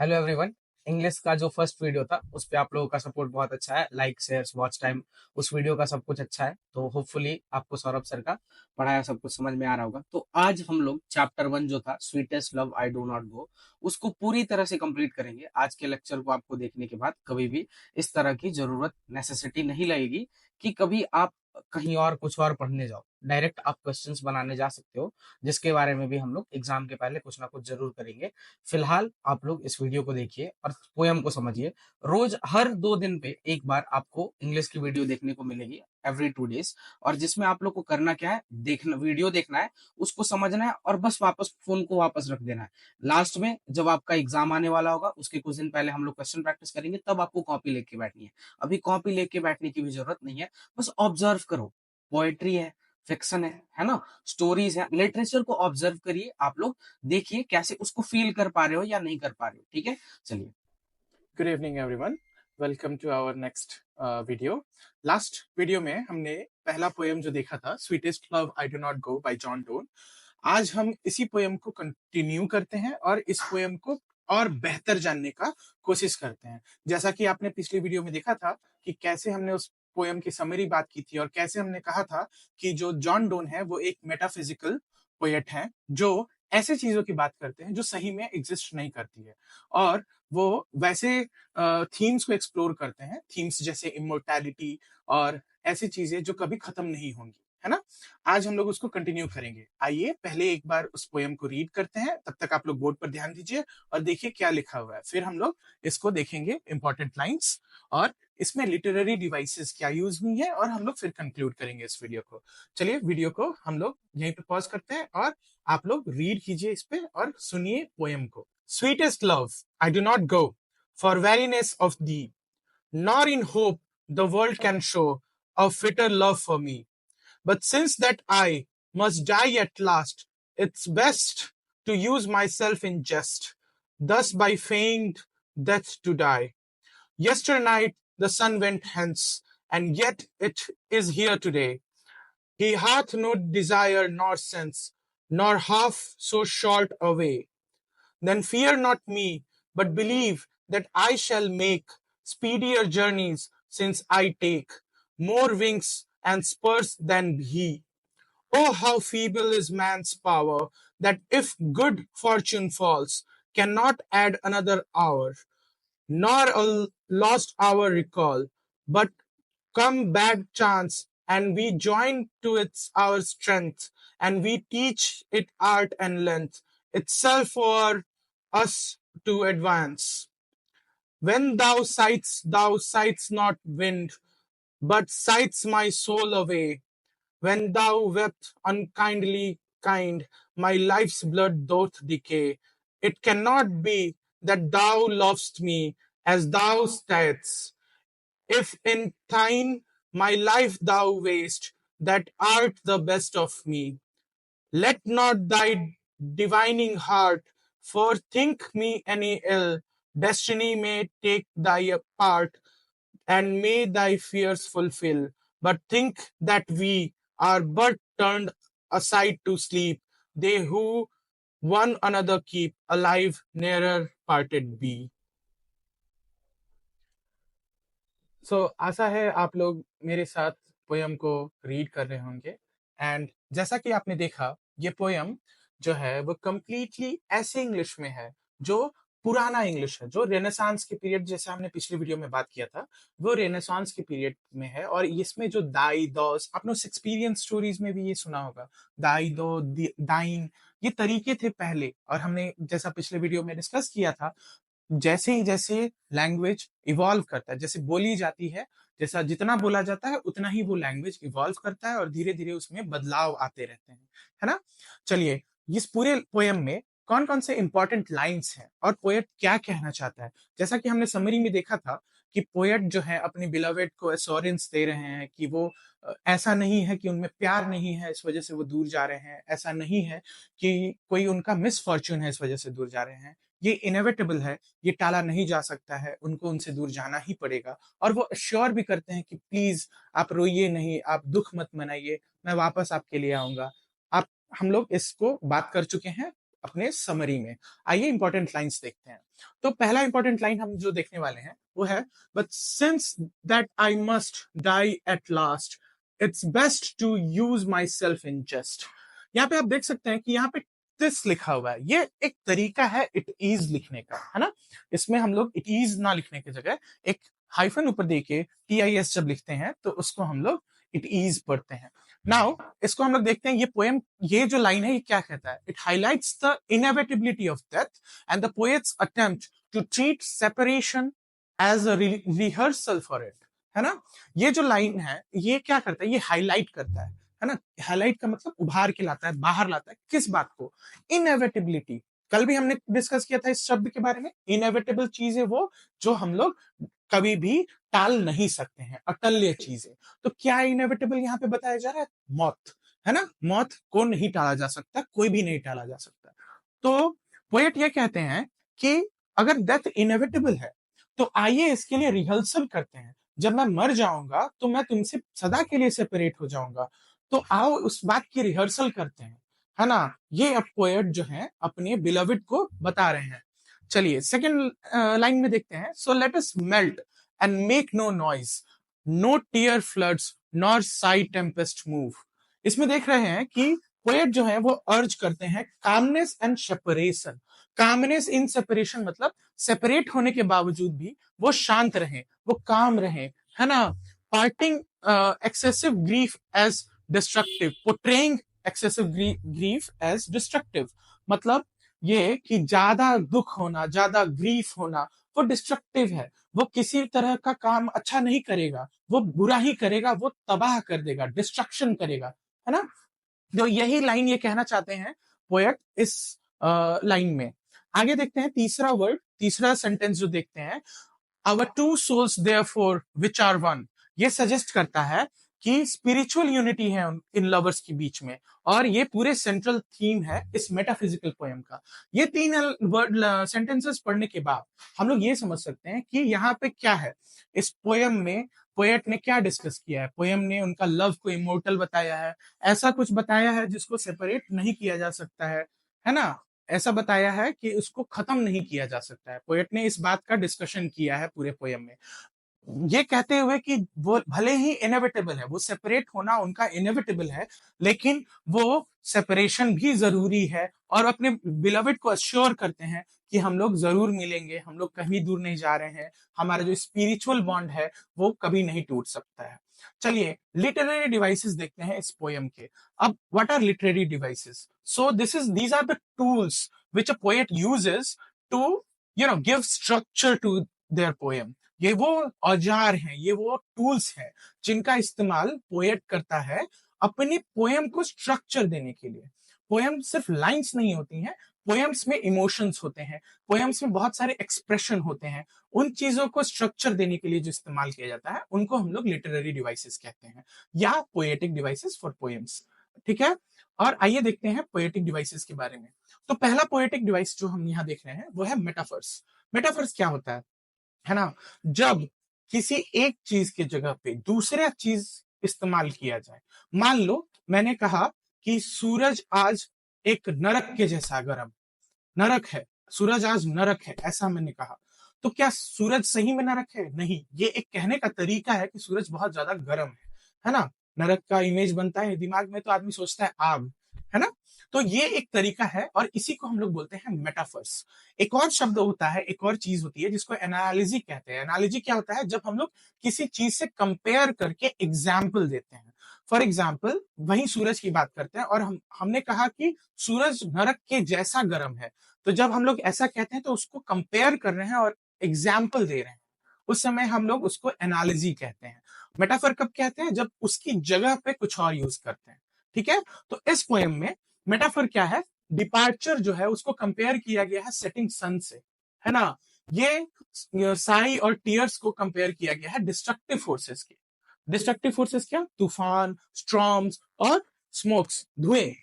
Hello everyone. English का जो first video था उस पे आप लोगों का सपोर्ट बहुत अच्छा है, लाइक शेयर्स वॉच टाइम उस वीडियो का सब कुछ अच्छा है। तो होपफुली आपको सौरभ सर का पढ़ाया सब कुछ समझ में आ रहा होगा। तो आज हम लोग चैप्टर 1 जो था sweetest love I do not गो, उसको पूरी तरह से कंप्लीट करेंगे। आज के लेक्चर को आपको देखने के बाद कभी भी इस तरह की जरूरत नेसेसिटी नहीं लगेगी कि कभी आप कहीं और कुछ और पढ़ने जाओ। डायरेक्ट आप क्वेश्चंस बनाने जा सकते हो, जिसके बारे में भी हम लोग एग्जाम के पहले कुछ ना कुछ जरूर करेंगे। फिलहाल आप लोग इस वीडियो को देखिए और पोयम को समझिए। रोज हर 2 दिन पे एक बार आपको इंग्लिश की वीडियो देखने को मिलेगी, एवरी 2 डेज। और जिसमें आप लोग को करना क्या है, देखना, वीडियो देखना है, उसको समझना है और बस वापस फोन को वापस रख देना है। लास्ट में जब आपका एग्जाम आने वाला होगा उसके कुछ दिन पहले हम लोग क्वेश्चन प्रैक्टिस करेंगे, तब आपको कॉपी लेके बैठनी है। अभी कॉपी लेके बैठने की भी जरूरत नहीं है, बस ऑब्जर्व करो। पोएट्री है, फिक्शन है ना, स्टोरीज है, लिटरेचर को ऑब्जर्व करिए आप लोग। देखिए कैसे उसको फील कर पा रहे हो या नहीं कर पा रहे हो। ठीक है, चलिए। Good evening everyone. Welcome to our next video. Last video में हमने पहला पोएम जो देखा था, sweetest love I do not go by John Donne. आज हम इसी पोएम को कंटिन्यू करते हैं और इस पोएम को और बेहतर जानने का कोशिश करते हैं। जैसा कि आपने पिछली वीडियो में देखा था कि कैसे हमने उस पोएम की समरी बात की थी और कैसे हमने कहा था कि जो जॉन डोन है वो एक मेटाफिजिकल पोएट है, जो ऐसे चीजों की बात करते हैं जो सही में एग्जिस्ट नहीं करती है। और वो वैसे थीम्स को एक्सप्लोर करते हैं, थीम्स जैसे इमोर्टैलिटी और ऐसी चीजें जो कभी खत्म नहीं होंगी, है ना। आज हम लोग उसको कंटिन्यू करेंगे। आइए पहले एक बार उस पोएम को रीड करते हैं, तब तक आप लोग बोर्ड पर ध्यान दीजिए और देखिए क्या लिखा हुआ है। फिर हम लोग इसको देखेंगे इंपॉर्टेंट लाइंस और इसमें लिटरेरी डिवाइसेस क्या यूज हुई है, और हम लोग फिर कंक्लूड करेंगे इस वीडियो को। चलिए वीडियो को हम लोग यहीं पे पॉज करते हैं और आप लोग रीड कीजिए इस पे और सुनिए पोएम को। Sweetest love, I do not go for weariness of thee, nor in hope the world can show a fitter love for me. But since that I must die at last, it's best to use myself in jest, thus by feigned death to die. Yesternight the sun went hence, and yet it is here today. He hath no desire nor sense, nor half so short away. Then fear not me, but believe that I shall make speedier journeys, since I take more wings and spurs than he. Oh, how feeble is man's power, that if good fortune falls, cannot add another hour, nor a lost hour recall, but come bad chance, and we join to its our strength, and we teach it art and length, itself for us to advance. When thou sightst not wind, but sightst my soul away. When thou wept unkindly kind, my life's blood doth decay. It cannot be that thou lovest me as thou sayest. If in thine my life thou waste, that art the best of me. Let not thy divining heart forethink me any ill. Destiny may take thy part, and may thy fears fulfill. But think that we are but turned aside to sleep. They who one another keep alive nearer parted be. आशा है आप लोग मेरे साथ poem को read कर रहे होंगे। And जैसा कि आपने देखा, ये पोयम जो है वो कंप्लीटली ऐसे इंग्लिश में है जो पुराना इंग्लिश है, जो रेनेसांस के पीरियड, जैसे हमने पिछली वीडियो में बात किया था, वो रेनेसांस के पीरियड में है। और इसमें जो दाई दोस, आपने शेक्सपियरियन स्टोरीज में भी ये सुना होगा, दाई दो दाइन, ये तरीके थे पहले। और हमने जैसा पिछले वीडियो में डिस्कस किया था, जैसे ही जैसे लैंग्वेज इवॉल्व करता है, जैसे बोली जाती है, जैसा जितना बोला जाता है उतना ही वो लैंग्वेज इवॉल्व करता है और धीरे धीरे उसमें बदलाव आते रहते हैं, है ना। चलिए, इस पूरे पोयम में कौन कौन से इंपॉर्टेंट लाइंस हैं और पोएट क्या कहना चाहता है। जैसा कि हमने समरी में देखा था कि पोएट जो है अपनी बिलवेड को एश्योरेंस दे रहे हैं कि वो ऐसा नहीं है कि उनमें प्यार नहीं है इस वजह से वो दूर जा रहे हैं, ऐसा नहीं है कि कोई उनका मिसफॉर्च्यून है इस वजह से दूर जा रहे हैं। ये इनएविटेबल है, ये टाला नहीं जा सकता है, उनको उनसे दूर जाना ही पड़ेगा। और वो श्योर भी करते हैं कि प्लीज आप रोइए नहीं, आप दुख मत मनाइए, मैं वापस आपके लिए आऊंगा। आप हम लोग इसको बात कर चुके हैं अपने समरी में। आइए इंपॉर्टेंट लाइंस देखते हैं। तो पहला इंपॉर्टेंट लाइन हम जो देखने वाले हैं वो है, but since that I must die at last, it's best to use myself in jest. यहाँ पे आप देख सकते हैं कि यहाँ पे दिस लिखा हुआ है, ये एक तरीका है इट इज लिखने का, है ना। इसमें हम लोग इट इज ना लिखने की जगह एक हाइफन ऊपर देके TIS जब लिखते हैं तो उसको हम लोग इट इज पढ़ते हैं। नाउ इसको हम लोग देखते हैं, ये पोएम, ये जो लाइन है ये क्या कहता है, it highlights the inevitability of death and the poet's attempt to treat separation as a rehearsal for it, है ना। ये जो लाइन है ये क्या करता है, ये हाईलाइट करता है ना। हाईलाइट का मतलब उभार के लाता है, बाहर लाता है, किस बात को, इनएविटेबिलिटी। कल भी हमने डिस्कस किया था इस शब्द के बारे में, इनएविटेबल चीज है वो जो हम लोग कभी भी टाल नहीं सकते हैं, अटल्य चीजें। तो क्या इनएविटेबल यहाँ पे बताया जा रहा है, मौत, है ना। मौत को नहीं टाला जा सकता, कोई भी नहीं टाला जा सकता। तो पोएट ये कहते हैं कि अगर डेथ इनएविटेबल है तो आइए इसके लिए रिहर्सल करते हैं। जब मैं मर जाऊंगा तो मैं तुमसे सदा के लिए सेपरेट हो जाऊंगा, तो आओ उस बात की रिहर्सल करते हैं, है ना। ये अब पोएट जो है अपने बिलविड को बता रहे हैं। चलिए सेकंड लाइन में देखते हैं, so let us melt and make no noise, no tear floods nor sigh tempest move. इसमें देख रहे हैं कि पोएट जो है वो अर्ज करते हैं calmness and separation. Calmness in separation मतलब सेपरेट होने के बावजूद भी वो शांत रहे, वो काम रहे, है ना। Parting excessive grief as destructive, portraying excessive grief as destructive, मतलब ये कि ज्यादा दुख होना, ज्यादा ग्रीफ होना वो डिस्ट्रक्टिव है, वो किसी तरह का काम अच्छा नहीं करेगा, वो बुरा ही करेगा, वो तबाह कर देगा, डिस्ट्रक्शन करेगा, है ना। तो यही लाइन ये कहना चाहते हैं पोएट इस लाइन में। आगे देखते हैं तीसरा वर्ड, तीसरा सेंटेंस जो देखते हैं, our two souls therefore which are one. ये सजेस्ट करता है कि स्पिरिचुअल यूनिटी है इन लवर्स के बीच में, और ये पूरे सेंट्रल थीम है इस मेटाफिजिकल पोएम का। ये तीन वर्ड सेंटेंसेस पढ़ने के बाद हम लोग ये समझ सकते हैं कि यहाँ पे क्या है इस पोएम में, पोएट ने क्या डिस्कस किया है। पोएम ने उनका लव को इमोर्टल बताया है, ऐसा कुछ बताया है जिसको सेपरेट नहीं किया जा सकता है ना। ऐसा बताया है कि उसको खत्म नहीं किया जा सकता है। पोएट ने इस बात का डिस्कशन किया है पूरे पोएम में, ये कहते हुए कि वो भले ही इनएविटेबल है, वो सेपरेट होना उनका इनएविटेबल है, लेकिन वो सेपरेशन भी जरूरी है, और अपने बिलविड को अश्योर करते हैं कि हम लोग जरूर मिलेंगे, हम लोग कहीं दूर नहीं जा रहे हैं, हमारा जो स्पिरिचुअल बॉन्ड है वो कभी नहीं टूट सकता है। चलिए लिटरेरी डिवाइसेस देखते हैं इस पोएम के। अब what are literary devices, so these are the tools which a poet uses to give structure to their poem. ये वो औजार हैं, ये वो टूल्स हैं जिनका इस्तेमाल पोएट करता है अपनी पोएम को स्ट्रक्चर देने के लिए। पोएम सिर्फ लाइंस नहीं होती हैं, पोएम्स में इमोशंस होते हैं, पोएम्स में बहुत सारे एक्सप्रेशन होते हैं। उन चीजों को स्ट्रक्चर देने के लिए जो इस्तेमाल किया जाता है उनको हम लोग लिटरेरी डिवाइसेस कहते हैं, या पोएटिक डिवाइसेस फॉर पोएम्स, ठीक है। और आइए देखते हैं पोएटिक डिवाइसेस के बारे में। तो पहला पोएटिक डिवाइस जो हम यहाँ देख रहे हैं वो है मेटाफर्स। मेटाफर्स क्या होता है ना, जब किसी एक चीज की जगह पे दूसरा चीज इस्तेमाल किया जाए। मान लो मैंने कहा कि सूरज आज एक नरक के जैसा गर्म, नरक है, सूरज आज नरक है, ऐसा मैंने कहा। तो क्या सूरज सही में नरक है? नहीं, ये एक कहने का तरीका है कि सूरज बहुत ज्यादा गर्म है ना। नरक का इमेज बनता है दिमाग में तो आदमी सोचता है आग, है ना। तो ये एक तरीका है और इसी को हम लोग बोलते हैं मेटाफर्स। एक और शब्द होता है, एक और चीज होती है जिसको एनालॉजी कहते हैं। एनालॉजी क्या होता है, जब हम लोग किसी चीज से कंपेयर करके एग्जाम्पल देते हैं। फॉर एग्जाम्पल वही सूरज की बात करते हैं और हमने कहा कि सूरज नरक के जैसा गर्म है। तो जब हम लोग ऐसा कहते हैं तो उसको कंपेयर कर रहे हैं और एग्जाम्पल दे रहे हैं, उस समय हम लोग उसको एनालॉजी कहते हैं। मेटाफर कब कहते हैं, जब उसकी जगह पे कुछ और यूज करते हैं, ठीक है। तो इस पोएम में मेटाफर क्या है, डिपार्चर जो है उसको कंपेयर किया गया है सेटिंग सन से, है ना। ये साई और टीयर्स को कंपेयर किया गया है डिस्ट्रक्टिव फोर्सेस के। डिस्ट्रक्टिव फोर्सेस क्या, तूफान, स्ट्रॉम्स और स्मोक्स, धुएं,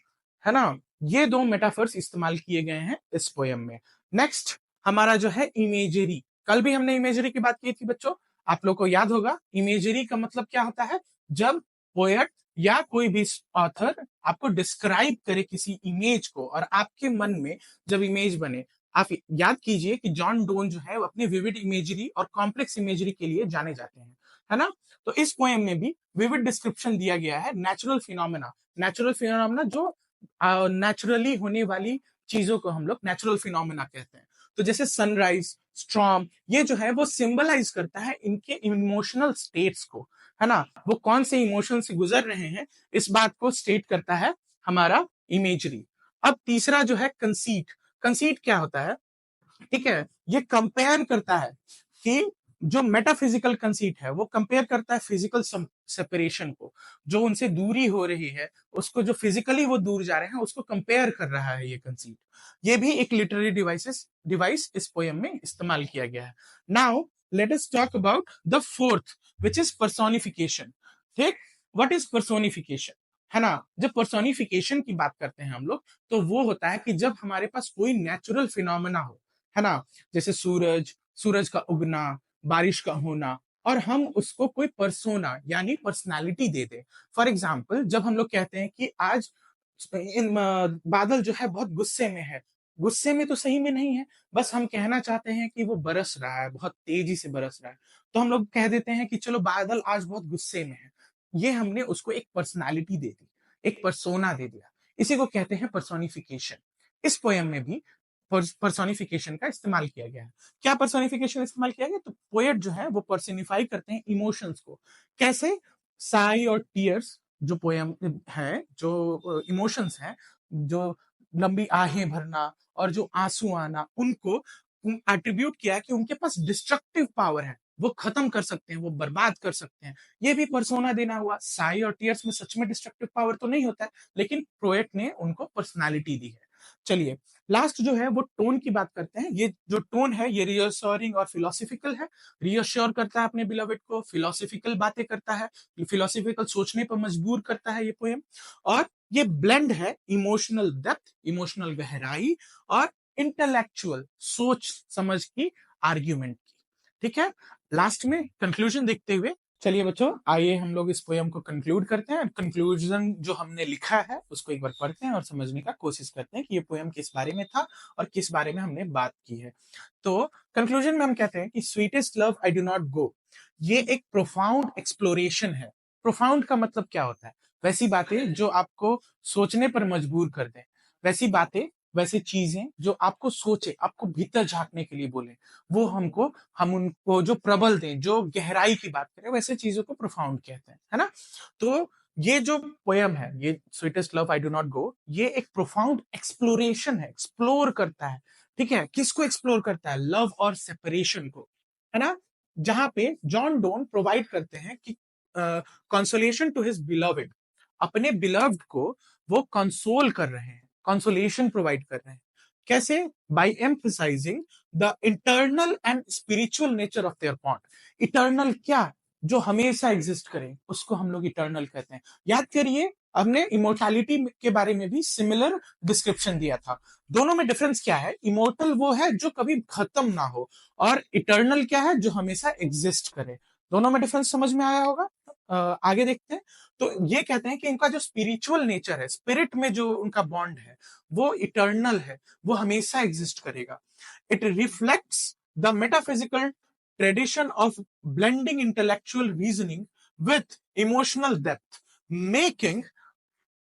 है ना। ये दो मेटाफर्स इस्तेमाल किए गए हैं इस पोएम में। नेक्स्ट हमारा जो है इमेजरी। कल भी हमने इमेजरी की बात की थी बच्चों, आप लोग को याद होगा। इमेजरी का मतलब क्या होता है, जब पोएट या कोई भी ऑथर आपको डिस्क्राइब करे किसी इमेज को, और आपके मन में जब इमेज बने, आप याद कीजिए कि जॉन डोन जो है वो अपने विविड इमेजरी और कॉम्प्लेक्स इमेजरी के लिए जाने जाते हैं, है ना? तो इस पोएम में भी विविड डिस्क्रिप्शन दिया गया है नेचुरल फिनोमेना जो नेचुरली होने वाली चीजों को हम लोग नेचुरल फिनोमेना कहते हैं। तो जैसे सनराइज, स्ट्रॉम, ये जो है वो सिंबलाइज करता है इनके इमोशनल स्टेट्स को, है ना? वो कौन से इमोशन से गुजर रहे हैं, इस बात को स्टेट करता है हमारा इमेजरी। अब तीसरा जो है कंसीट। कंसीट क्या होता है? ठीक है, ये कंपेयर करता है कि जो मेटाफिजिकल कंसीट है वो कंपेयर करता है फिजिकल सेपरेशन को, जो उनसे दूरी हो रही है, उसको जो फिजिकली वो दूर जा रहे हैं उसको कंपेयर कर रहा है ये कंसीट। ये भी एक लिटरेरी डिवाइस इस पोएम में इस्तेमाल किया गया है। Now let us talk about the fourth, which is personification. ठीक, व्हाट इज पर्सोनिफिकेशन, है ना? जब पर्सोनिफिकेशन की बात करते हैं हम लोग, तो वो होता है कि जब हमारे पास कोई नेचुरल फिनोमेना हो, है ना? जैसे सूरज का उगना, बारिश का होना, और हम उसको कोई पर्सोना यानी पर्सनालिटी दे दें। फॉर एग्जाम्पल, जब हम लोग कहते हैं कि आज बादल जो है बहुत गुस्से में है, गुस्से में तो सही में नहीं है, बस हम कहना चाहते हैं कि वो बरस रहा है, बहुत तेजी से बरस रहा है, तो हम लोग कह देते हैं कि चलो बादल आज बहुत गुस्से में है। ये हमने उसको एक पर्सनालिटी दे दी, एक पर्सोना दे दिया। इसी को कहते हैं पर्सोनिफिकेशन। इस पोएम में भी पर्सोनिफिकेशन का इस्तेमाल किया गया है। क्या पर्सोनिफिकेशन इस्तेमाल किया गया? तो पोएट जो है वो पर्सोनिफाई करते हैं इमोशंस को। कैसे? साई और टीयर्स जो पोएम है, जो इमोशंस हैं, जो लंबी आहें भरना और जो आंसू आना, उनको एट्रीब्यूट किया है कि उनके पास डिस्ट्रक्टिव पावर है, वो खत्म कर सकते हैं, वो बर्बाद कर सकते हैं। ये भी पर्सोना देना हुआ। साई और टीयर्स में सच में डिस्ट्रक्टिव पावर तो नहीं होता है, लेकिन पोएट ने उनको पर्सनालिटी दी है। चलिए, लास्ट जो है वो टोन की बात करते हैं। ये जो टोन है ये रियश्योरिंग और फिलोसफिकल है। रियश्योर करता है अपने बिलवेड को, फिलोसफिकल बातें करता है, फिलोसफिकल सोचने पर मजबूर करता है ये पोएम। और ये ब्लेंड है इमोशनल डेप्थ, इमोशनल गहराई, और इंटेलेक्चुअल सोच समझ की, आर्ग्यूमेंट की। ठीक है, लास्ट में कंक्लूजन देखते हुए, चलिए बच्चों, आइए हम लोग इस पोयम को कंक्लूड करते हैं। कंक्लूजन जो हमने लिखा है उसको एक बार पढ़ते हैं और समझने का कोशिश करते हैं कि ये पोयम किस बारे में था और किस बारे में हमने बात की है। तो कंक्लूजन में हम कहते हैं कि sweetest love I do not गो, ये एक प्रोफाउंड एक्सप्लोरेशन है। प्रोफाउंड का मतलब क्या होता है? वैसी बातें जो आपको सोचने पर मजबूर कर दें, वैसी बातें, वैसी चीजें जो आपको सोचे, आपको भीतर झांकने के लिए बोले, वो हम उनको जो प्रबल दें, जो गहराई की बात करें, वैसे चीजों को प्रोफाउंड कहते हैं, है ना? तो ये जो पोयम है, ये sweetest love I do not गो, ये एक प्रोफाउंड एक्सप्लोरेशन है, एक्सप्लोर करता है। ठीक है, किसको एक्सप्लोर करता है? लव और सेपरेशन को, है ना? जहां पे जॉन डोन प्रोवाइड करते हैं कि कंसोलेशन टू हिज बिलव्ड, अपने बिलव्ड को वो कंसोल कर रहे हैं, कंसोलेशन प्रोवाइड कर रहे हैं। कैसे? By emphasising the internal and spiritual nature of their bond. Eternal क्या? जो हमेशा एग्जिस्ट करे, उसको हम लोग इटर्नल कहते हैं। याद करिए, हमने इमोर्टैलिटी के बारे में भी सिमिलर डिस्क्रिप्शन दिया था। दोनों में डिफरेंस क्या है? इमोर्टल वो है जो कभी खत्म ना हो, और इटर्नल क्या है? जो हमेशा एग्जिस्ट करे। दोनों में डिफरेंस समझ में आया होगा? आगे देखते हैं। तो ये कहते हैं कि इनका जो स्पिरिचुअल नेचर है, स्पिरिट में जो उनका बॉन्ड है, वो इटर्नल है, वो हमेशा एग्जिस्ट करेगा। It reflects the metaphysical tradition of blending intellectual reasoning with emotional depth, making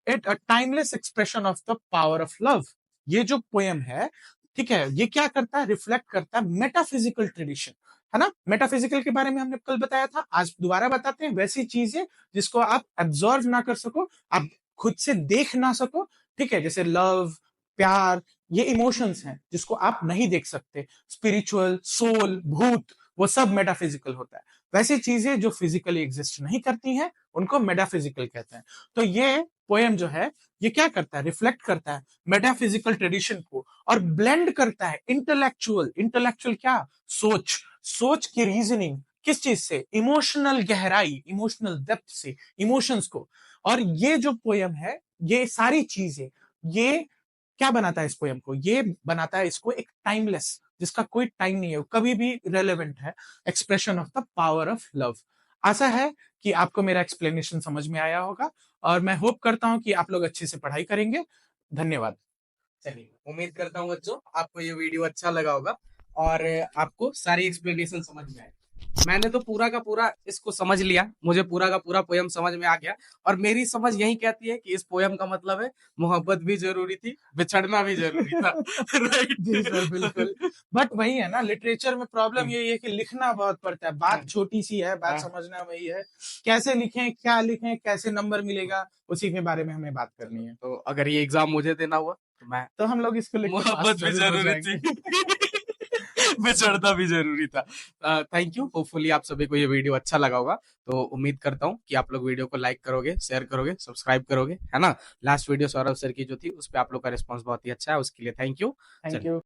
it a timeless expression of the power of love। ये जो पोएम है, ठीक है, ये क्या करता है? रिफ्लेक्ट करता है मेटाफिजिकल ट्रेडिशन, है ना? मेटाफिजिकल के बारे में हमने कल बताया था, आज दोबारा बताते हैं। वैसी चीजें जिसको आप एब्जॉर्व ना कर सको, आप खुद से देख ना सको, ठीक है, जैसे लव, प्यार, ये इमोशंस हैं जिसको आप नहीं देख सकते। स्पिरिचुअल, सोल, भूत, वो सब मेटाफिजिकल होता है। वैसी चीजें जो फिजिकली एग्जिस्ट नहीं करती हैं, उनको मेटाफिजिकल कहते हैं। तो ये पोएम जो है, ये क्या करता है? रिफ्लेक्ट करता है मेटाफिजिकल ट्रेडिशन को, और ब्लेंड करता है इंटेलेक्चुअल। इंटेलेक्चुअल क्या? सोच, सोच की रीजनिंग, किस चीज से? इमोशनल गहराई, इमोशनल डेप्थ से, इमोशंस को। और ये जो पोएम है, ये सारी चीजें, ये क्या बनाता है इस पोएम को? ये बनाता है इसको एक टाइमलेस, जिसका कोई टाइम नहीं है, कभी भी रेलेवेंट है, expression of the power of love. आशा है कि आपको मेरा एक्सप्लेनेशन समझ में आया होगा और मैं होप करता हूं कि आप लोग अच्छे से पढ़ाई करेंगे। धन्यवाद। चलिए, उम्मीद करता हूँ बच्चों आपको ये वीडियो अच्छा लगा होगा और आपको सारी एक्सप्लेनेशन समझ में आए। मैंने तो पूरा का पूरा इसको समझ लिया, मुझे पूरा का पूरा पोयम समझ में आ गया और मेरी समझ यही कहती है कि इस पोयम का मतलब है मोहब्बत भी जरूरी थी, बिछड़ना भी जरूरी था। राइट जी सर, बिल्कुल। बट वही है ना, लिटरेचर में प्रॉब्लम यही है कि लिखना बहुत पड़ता है। बात छोटी सी है, बात समझना वही है। कैसे लिखें, क्या लिखें, कैसे नंबर मिलेगा, उसी के बारे में हमें बात करनी है। तो अगर ये एग्जाम मुझे देना हुआ तो मैं तो हम लोग इसको लिख के पास मोहब्बत भी जरूर हो जरूरी जाएंगे। थी। बिछड़ना भी जरूरी था। थैंक यू, होपफुली आप सभी को ये वीडियो अच्छा लगा होगा। तो उम्मीद करता हूँ कि आप लोग वीडियो को लाइक करोगे, शेयर करोगे, सब्सक्राइब करोगे, है ना। लास्ट वीडियो सौरभ सर की जो थी उस पर आप लोग का रिस्पॉन्स बहुत ही अच्छा है, उसके लिए थैंक यू। Thank you.